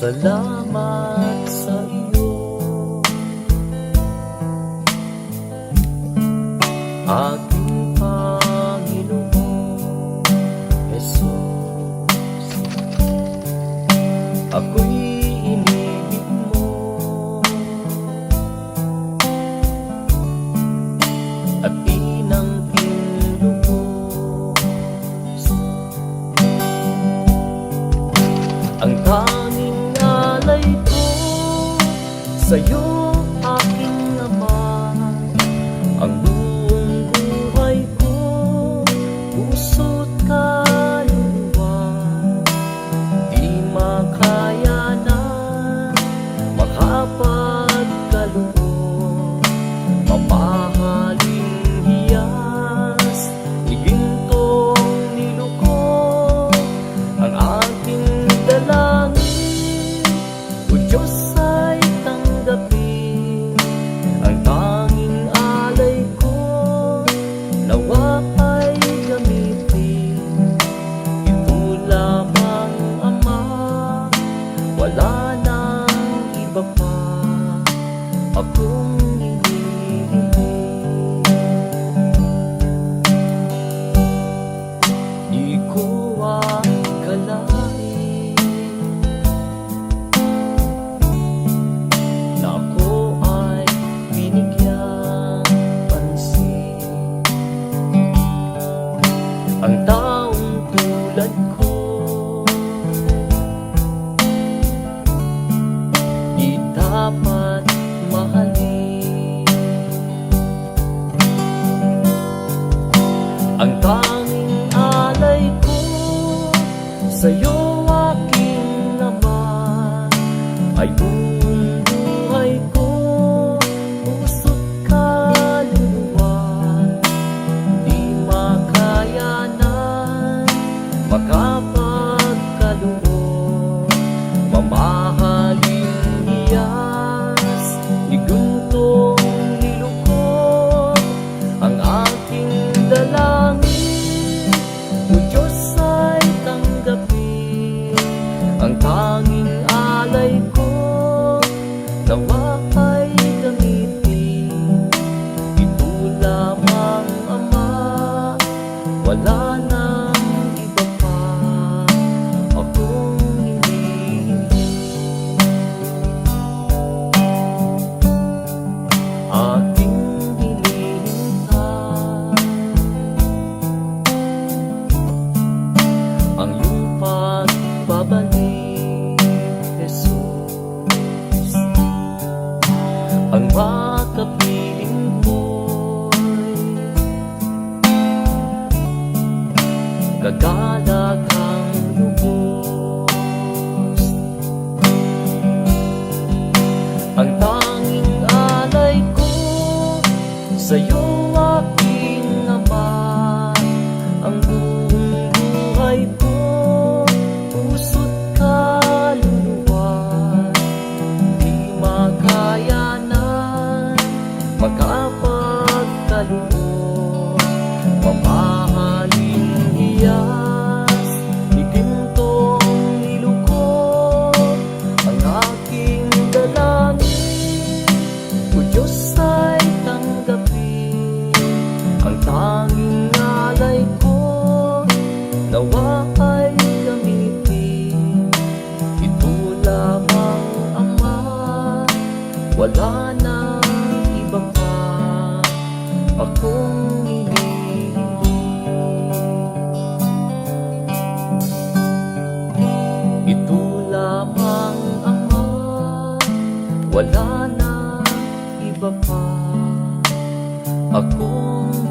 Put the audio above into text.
Salamat sa iyo, aking Panginoon Jesus. Ako'y inibig mo at inangkin lubos. Ang tanging alay ko sa'yo, aking Ama, ang buong buhay ko, puso't kaluluwa, di makaya na makapagkaloob. Mamahaling hiyas, igintong niluko, ang aking dalangin, o Diyos ay tanggapin. Ang tanging alay ko, nawa ay gamitin. Ito lamang, Ama, wala nang iba pa akong hinihiling. Di ko akalain na ako ay binigyang pansin. Ang taong tulad ko di dapat mahalin. Ang tanging alay ko sa'yo, aking Ama, ay buong buhay ko, puso't kaluluwa, di makayanan makapagkaloob. Mamahaling hiyas, iguntong nilukod, ang aking dalangin, o Diyos ay tanggapin. Ang tanging alay ko, nawa ay gamitin. Ito lamang, Ama, wala nang iba pa akong hinihiling. Aking hinihintay ang iyong pagbabalik, Jesus. Ang makapiling mo'y gagalag ang lubos. Ang tanging alay ko sa'yo, aking Ama, ang buong buhay ko, puso't kaluluwa, di makayanan makapagkaloob. Mamahaling hiyas, igintong nilukod, ang aking dalangin, o Diyos ay tanggapin. Ang tanging alay ko, nawa ay gamitin. Ito lamang, Ama, wala nang iba pa akong hinihiling. Ito lamang, Ama, wala nang iba pa akong